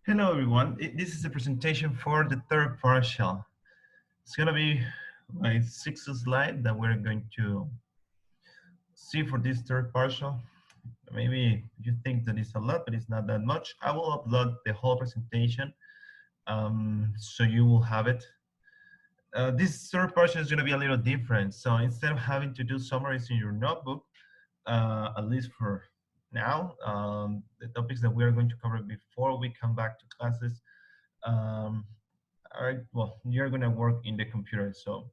Hello everyone, this is a presentation for the third partial. It's gonna be my sixth slide that we're going to see for this third partial. Maybe you think that it's a lot, but it's not that much. I will upload the whole presentation so you will have it. This third partial is gonna be a little different. So instead of having to do summaries in your notebook, at least for now, the topics that we're going to cover before we come back to classes, um, all right, well, you're gonna work in the computer, so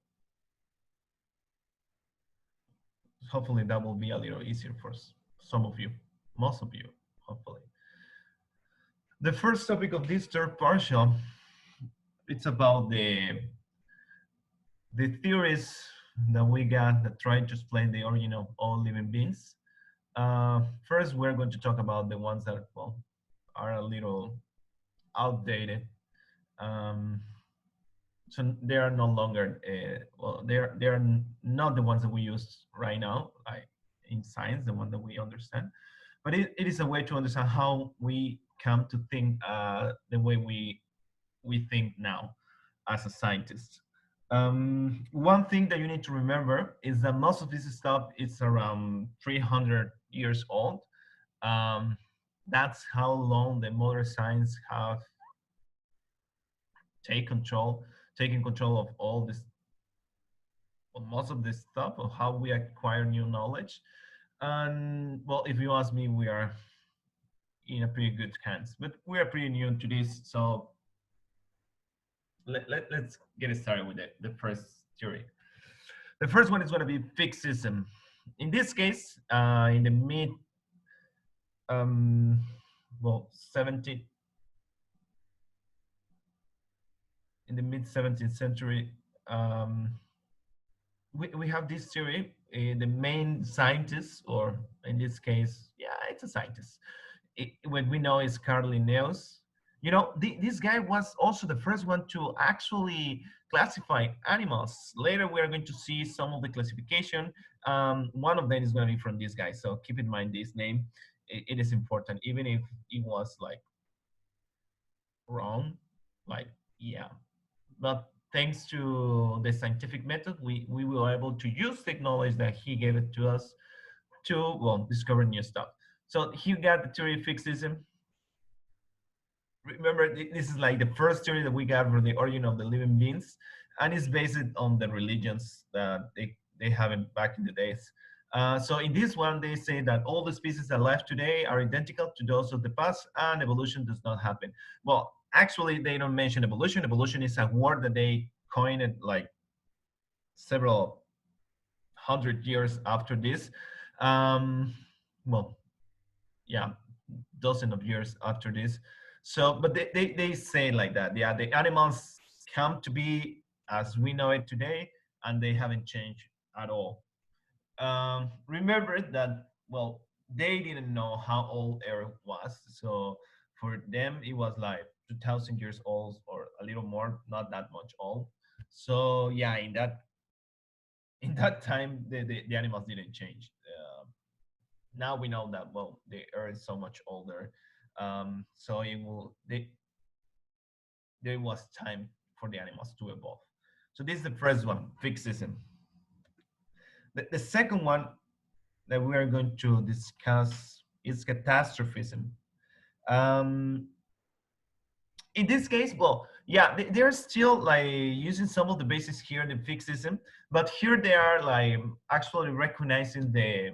hopefully that will be a little easier for some of you, most of you, hopefully. The first topic of this third partial, it's about the theories that we got that try to explain the origin of all living beings. First, we're going to talk about the ones that, well, are a little outdated. Um, so they are no longer well, they're not the ones that we use right now, like in science, the one that we understand, but it is a way to understand how we come to think the way we think now as a scientist. One thing that you need to remember is that most of this stuff is around 300 years old. um, that's how long the modern science have take control taking control of all this, well, most of this stuff of how we acquire new knowledge. And well, if you ask me, we are in a pretty good hands, but we are pretty new to this. So let's get started with the first theory. The first one is going to be Fixism. In this case, in the mid well 17 in the mid 17th century, um, we have this theory. The main scientist, or in this case, yeah, it's a scientist. What we know is Carl Linnaeus. You know, this guy was also the first one to actually classify animals. Later, we are going to see some of the classification. One of them is going to be from this guy. So keep in mind this name. It is important, even if it was like wrong. Like, yeah, but thanks to the scientific method, we were able to use the knowledge that he gave it to us to, well, discover new stuff. So he got the theory of fixism. Remember, this is like the first theory that we got for the origin of the living beings, and it's based on the religions that they have in back in the days. So in this one, they say that all the species alive today are identical to those of the past, and evolution does not happen. Well, actually, they don't mention evolution. Evolution is a word that they coined like several hundred years after this. Um, well, yeah, dozen of years after this. So, but they say like that. Yeah, the animals come to be as we know it today, and they haven't changed at all. Remember that, well, they didn't know how old Earth was. So for them, it was like 2,000 years old or a little more, not that much old. So yeah, in that time, the animals didn't change. Now we know that, well, the Earth is so much older. So there was time for the animals to evolve. So this is the first one, fixism. The second one that we are going to discuss is catastrophism. Um, in this case, well, yeah, they're still like using some of the basics here in the fixism, but here they are like actually recognizing the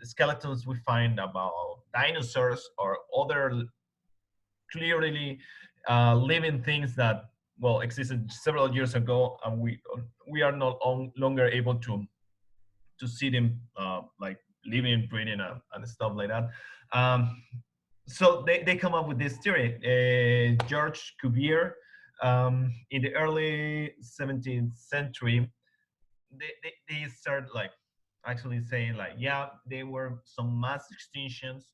skeletons we find about dinosaurs or other clearly living things that, well, existed several years ago, and we are no longer able to see them like living, breathing, and stuff like that. Um, so they come up with this theory. George Cuvier, in the early 17th century, they start like actually saying like, yeah, there were some mass extinctions.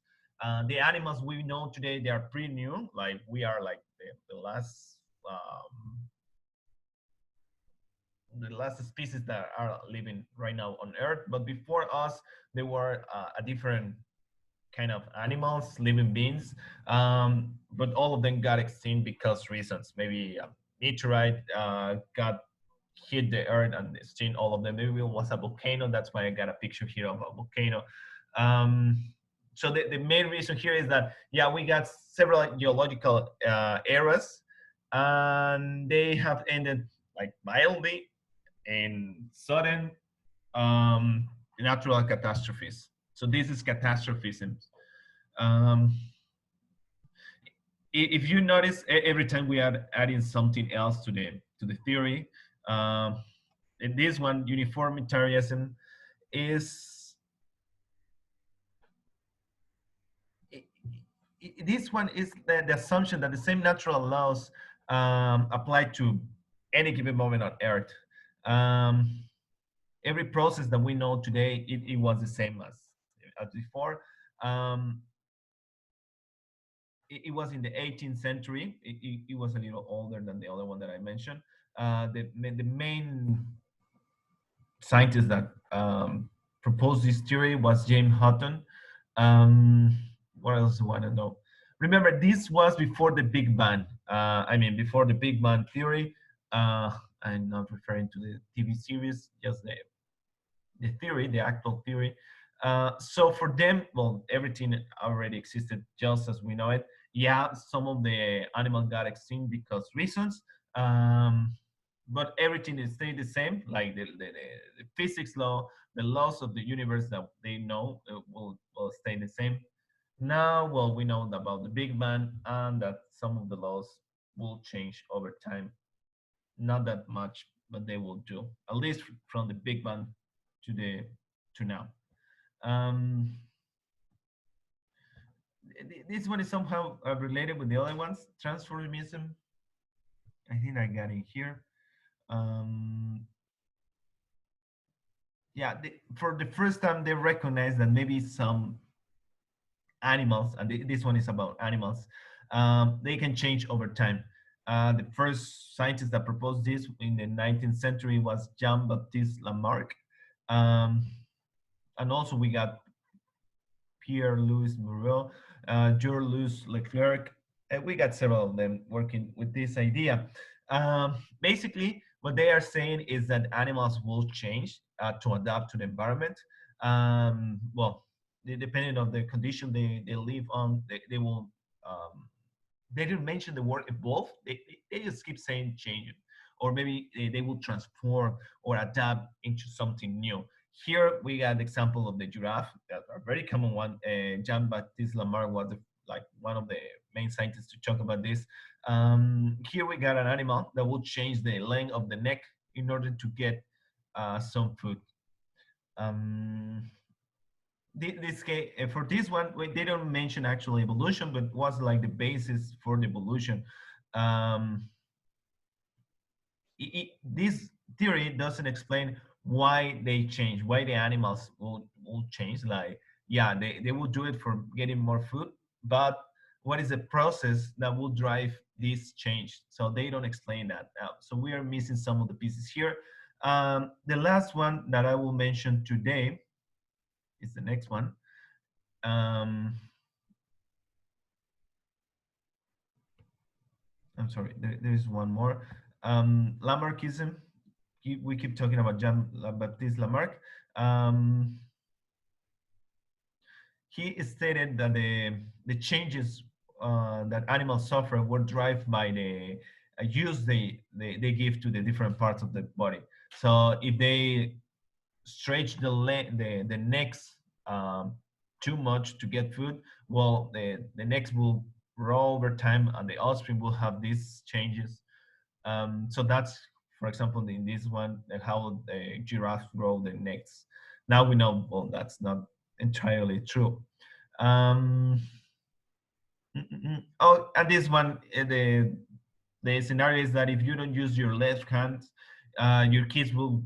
The animals we know today, they are pretty new. Like we are like the last species that are living right now on Earth. But before us, there were a different kind of animals, living beings, but all of them got extinct because reasons. Maybe a meteorite got hit the earth and extinct all of them. Maybe it was a volcano. That's why I got a picture here of a volcano. Um, so the main reason here is that, yeah, we got several geological eras, and they have ended like mildly in sudden natural catastrophes. So this is catastrophism. Um, if you notice, every time we are adding something else to the theory, um, in this one, uniformitarianism is this one is the assumption that the same natural laws apply to any given moment on Earth. Um, every process that we know today, it was the same as before. Um, it was in the 18th century. It was a little older than the other one that I mentioned. The main scientist that proposed this theory was James Hutton. What else do you want to know? Remember, this was before the Big Bang. Before the Big Bang theory. I'm not referring to the TV series, just the theory, the actual theory. So for them, well, everything already existed just as we know it. Yeah, some of the animals got extinct because reasons, but everything is stayed the same. Like the physics law, the laws of the universe that they know will stay the same. Now, well, we know about the Big Bang and that some of the laws will change over time. Not that much, but they will do, at least from the Big Bang to the to now. Um, this one is somehow related with the other ones. Transformism. I think I got it here. Um, yeah, for the first time they recognize that maybe some animals, and this one is about animals, they can change over time. The first scientist that proposed this in the 19th century was Jean-Baptiste Lamarck. Um, and also we got Pierre-Louis Moreau, Georges Leclerc. We got several of them working with this idea. Basically, what they are saying is that animals will change to adapt to the environment. Well, depending on the condition they live on, they will. They didn't mention the word evolve. They just keep saying change, or maybe they will transform or adapt into something new. Here we got the example of the giraffe, that a very common one. Jean-Baptiste Lamarck was like one of the main scientists to talk about this. Here we got an animal that will change the length of the neck in order to get some food. Um, this case, for this one, they don't mention actual evolution, but was like the basis for the evolution. Um, this theory doesn't explain why they change, why the animals will change. Like, yeah, they will do it for getting more food, but what is the process that will drive this change? So they don't explain that. So we are missing some of the pieces here. The last one that I will mention today is the next one. I'm sorry, there is one more. Lamarckism. We keep talking about Jean-Baptiste Lamarck. He stated that the changes that animals suffer were driven by the use they give to the different parts of the body. So if they stretch the necks too much to get food, well, the necks will grow over time, and the offspring will have these changes. So that's, for example, in this one, how the giraffes grow their necks. Now we know, well, that's not entirely true. Um, oh, and this one, the scenario is that if you don't use your left hand, your kids will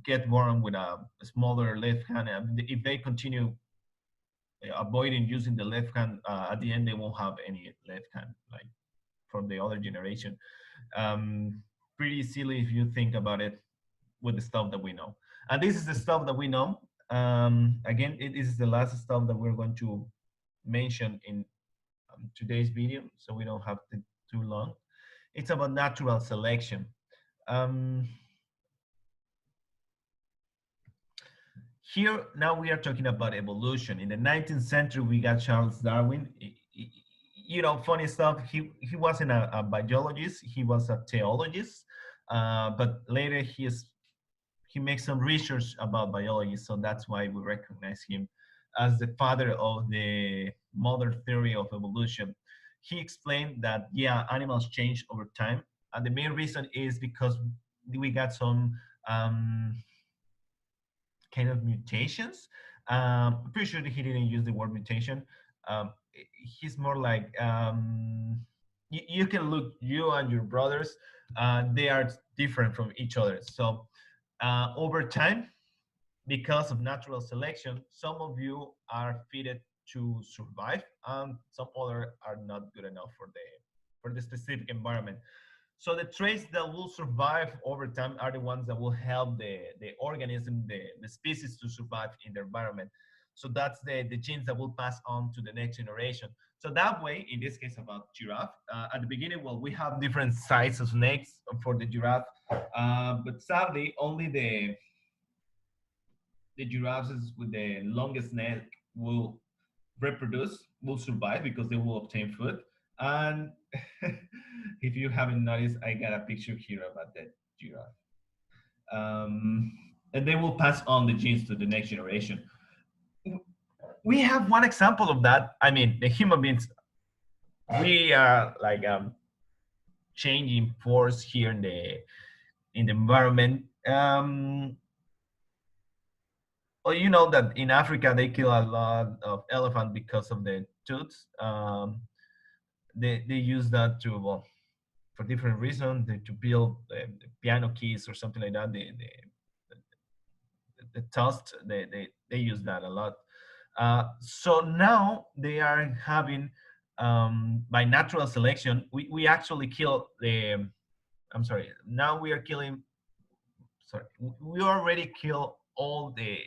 get born with a smaller left hand. And if they continue avoiding using the left hand, at the end they won't have any left hand, like from the other generation. Um, Pretty silly if you think about it with the stuff that we know. And this is the stuff that we know. Again, it is the last stuff that we're going to mention in today's video, so we don't have to too long. It's about natural selection. Um, Here now we are talking about evolution. In the 19th century, we got Charles Darwin. You know, funny stuff. He wasn't a biologist. He was a theologist, but later he makes some research about biology. So that's why we recognize him as the father of the modern theory of evolution. He explained that yeah, animals change over time, and the main reason is because we got some kind of mutations. I'm pretty sure he didn't use the word mutation. Um, he's more like you can look you and your brothers. They are different from each other. So over time, because of natural selection, some of you are fitted to survive, and some other are not good enough for the specific environment. So the traits that will survive over time are the ones that will help the organism, the species to survive in the environment. So that's the genes that will pass on to the next generation. So that way, in this case about giraffe, at the beginning, well, we have different sizes of necks for the giraffe, but sadly, only the giraffes with the longest neck will reproduce, will survive because they will obtain food. And if you haven't noticed, I got a picture here about that giraffe. Um, and they will pass on the genes to the next generation. We have one example of that. I mean, the human beings, we are like changing force here in the environment. Well, you know that in Africa they kill a lot of elephants because of the tooth. They use that to well for different reasons to build the piano keys or something like that. The tusk they use that a lot. So now they are having by natural selection we actually kill the I'm sorry now we are killing sorry we already kill all the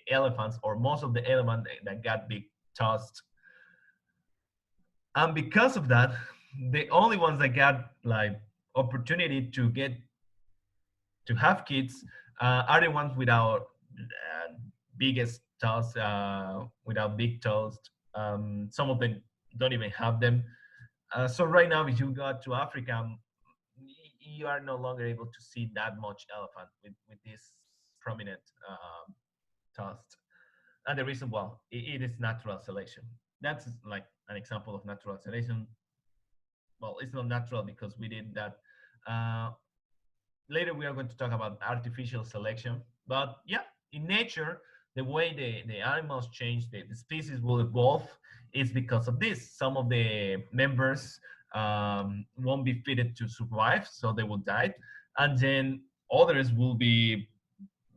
elephants or most of the elephants that got big tusks, and because of that the only ones that got like opportunity to get to have kids are the ones without biggest toes, without big toes. Some of them don't even have them. So right now, if you go to Africa, you are no longer able to see that much elephant with this prominent toes. And the reason, well, it is natural selection. That's like an example of natural selection. Well, it's not natural because we did that. Uh, Later we are going to talk about artificial selection, but yeah, in nature the way the animals change, the species will evolve is because of this. Some of the members won't be fitted to survive, so they will die, and then others will be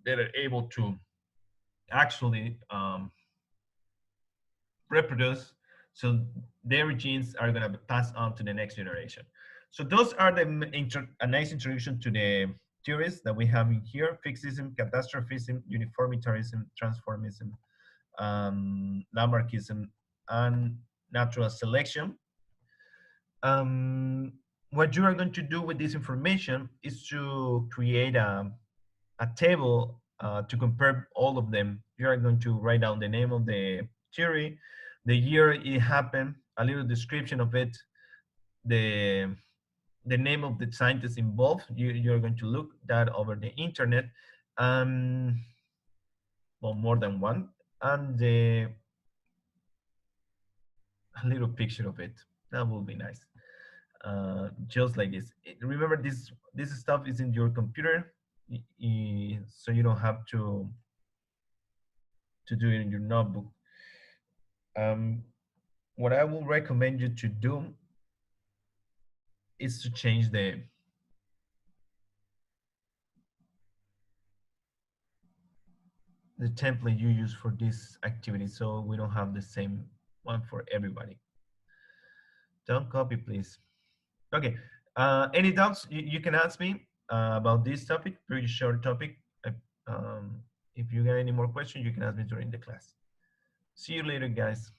better able to actually reproduce, so their genes are going to pass on to the next generation. So those are a nice introduction to the theories that we have in here: Fixism, Catastrophism, Uniformitarianism, Transformism, Lamarckism, and natural selection. What you are going to do with this information is to create a table to compare all of them. You are going to write down the name of the theory, the year it happened, a little description of it, the the name of the scientist involved. You're going to look that over the internet, well, more than one, and a little picture of it. That will be nice. Just like this. Remember, this stuff is in your computer, so you don't have to do it in your notebook. What I will recommend you to do is to change the template you use for this activity, so we don't have the same one for everybody. Don't copy, please. Okay. Any doubts you can ask me about this topic, pretty short topic. Um, if you got any more questions, you can ask me during the class. See you later, guys.